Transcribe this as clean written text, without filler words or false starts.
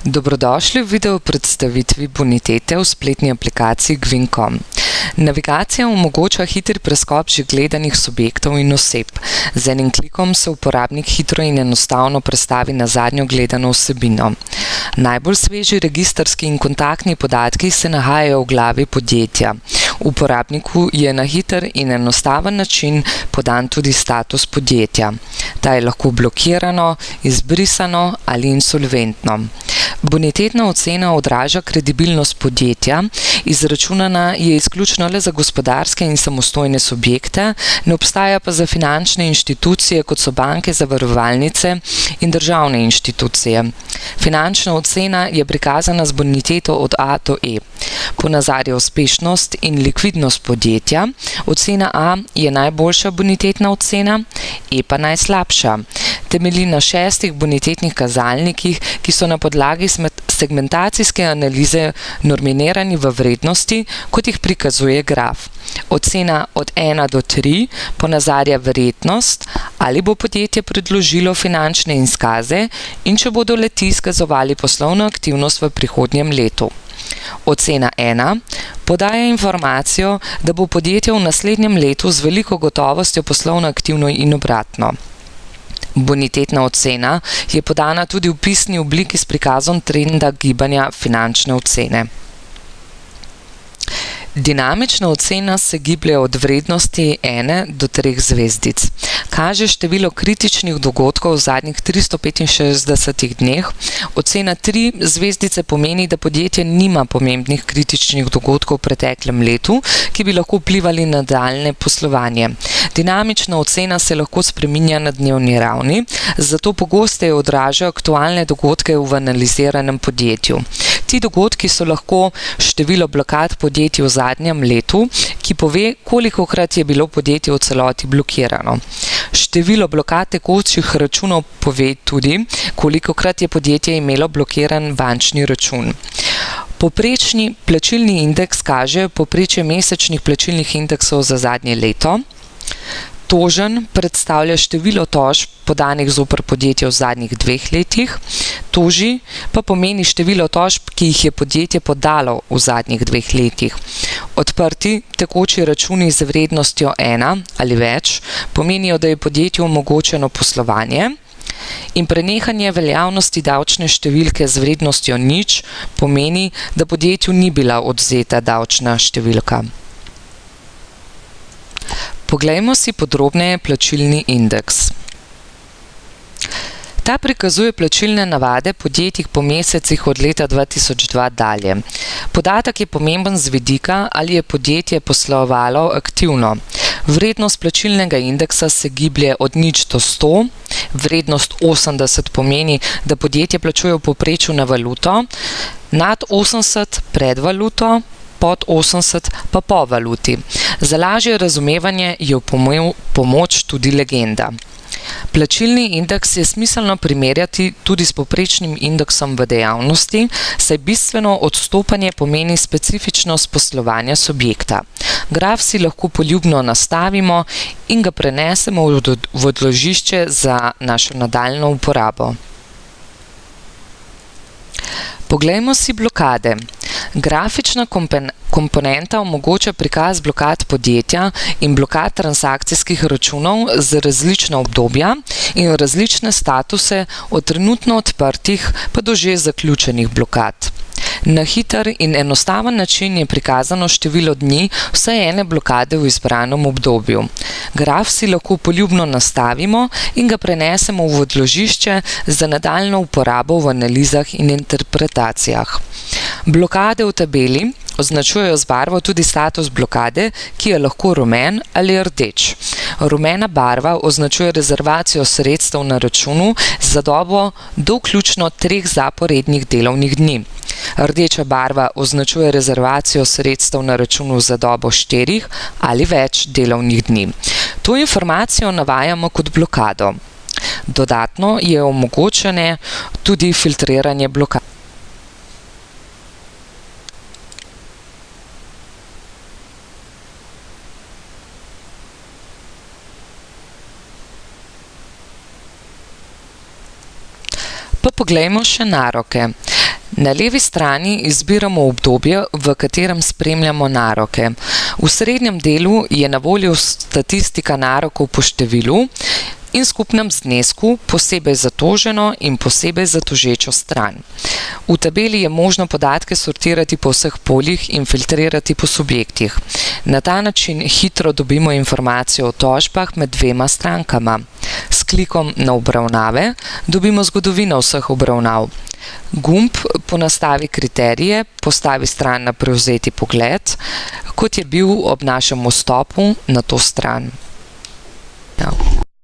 Dobrodošli v video predstavitvi bonitete v spletni aplikaciji Gwin.com. Navigacija omogoča hitri preskok že gledanih subjektov in oseb. Z enim klikom se uporabnik hitro in enostavno prestavi na zadnjo gledano vsebino. Najbolj sveži registrski in kontaktni podatki se nahajajo v glavi podjetja. Uporabniku je na hiter in enostaven način podan tudi status podjetja. Ta je lahko blokirano, izbrisano ali insolventno. Bonitetna ocena odraža kredibilnost podjetja, izračunana je izključno le za gospodarske in samostojne subjekte, ne obstaja pa za finančne inštitucije, kot so banke, zavarovalnice in državne inštitucije. Finančna ocena je prikazana z boniteto od A do E. Ponazarja uspešnost in likvidnost podjetja. Ocena A je najboljša bonitetna ocena, E pa najslabša. Temelji na 6 bonitetnih kazalnikih, ki so na podlagi segmentacijske analize normirani v vrednosti, kot jih prikazuje graf. Ocena od 1 do 3 ponazarja verjetnost, ali bo podjetje predložilo finančne izkaze in če bodo le-ti izkazovali poslovno aktivnost v prihodnjem letu. Ocena 1 podaja informacijo, da bo podjetje v naslednjem letu z veliko gotovostjo poslovno aktivno in obratno. Bonitetna ocena je podana tudi v pisni obliki s prikazom trenda gibanja finančne ocene. Dinamična ocena se giblje od vrednosti 1 do 3 zvezdic. Kaže število kritičnih dogodkov v zadnjih 365 dneh. Ocena 3 zvezdice pomeni, da podjetje nima pomembnih kritičnih dogodkov v preteklem letu, ki bi lahko vplivali na nadaljnje poslovanje. Dinamična ocena se lahko spreminja na dnevni ravni, zato pogosteje odraža aktualne dogodke v analiziranem podjetju. Ti dogodki so lahko število blokad podjetij v zadnjem letu, ki pove, kolikokrat je bilo podjetje v celoti blokirano. Število blokad tekočih računov pove tudi, kolikokrat je podjetje imelo blokiran bančni račun. Povprečni plačilni indeks kaže povprečje mesečnih plačilnih indeksov za zadnje leto. Tožen predstavlja število tožb podanih zoper podjetje v zadnjih 2 letih. Toži pa pomeni število tožb, ki jih je podjetje podalo v zadnjih 2 letih. Odprti tekoči računi z vrednostjo 1 ali več pomenijo, da je podjetju omogočeno poslovanje. In prenehanje veljavnosti davčne številke z vrednostjo 0 pomeni, da podjetju ni bila odvzeta davčna številka. Poglejmo si podrobneje plačilni indeks. Ta prikazuje plačilne navade podjetij po mesecih od leta 2002 dalje. Podatek je pomemben z vidika, ali je podjetje poslovalo aktivno. Vrednost plačilnega indeksa se giblje od 0 do 100. Vrednost 80 pomeni, da podjetje plačuje v povprečju na valuto, nad 80 pred valuto, pod 80 pa po valuti. Za lažje razumevanje je v pomoč tudi legenda. Plačilni indeks je smiselno primerjati tudi s povprečnim indeksom v dejavnosti, saj bistveno odstopanje pomeni specifičnost poslovanja subjekta. Graf si lahko poljubno nastavimo in ga prenesemo v odložišče za našo nadaljnjo uporabo. Poglejmo si blokade. Grafična komponenta omogoča prikaz blokad podjetja in blokad transakcijskih računov za različna obdobja in različne statuse od trenutno odprtih pa do že zaključenih blokad. Na hiter in enostaven način je prikazano število dni vsaj ene blokade v izbranem obdobju. Graf si lahko poljubno nastavimo in ga prenesemo v odložišče za nadaljnjo uporabo v analizah in interpretacijah. Blokade v tabeli označujejo z barvo tudi status blokade, ki je lahko rumen ali rdeč. Rumena barva označuje rezervacijo sredstev na računu za dobo do vključno 3 zaporednih delovnih dni. Rdeča barva označuje rezervacijo sredstev na računu za dobo 4 ali več delovnih dni. To informacijo navajamo kot blokado. Dodatno je omogočene tudi filtriranje blokad. Pa poglejmo še naroke. Na levi strani izbiramo obdobje, v katerem spremljamo naroke. V srednjem delu je na voljo statistika narokov po številu in skupnem znesku, posebej za toženo in posebej za tožečo stran. V tabeli je možno podatke sortirati po vseh poljih in filtrirati po subjektih. Na ta način hitro dobimo informacijo o tožbah med dvema strankama. S klikom na obravnave dobimo zgodovino vseh obravnav. Gumb ponastavi kriterije, postavi stran na prevzeti pogled, kot je bil ob našem vstopu na to stran.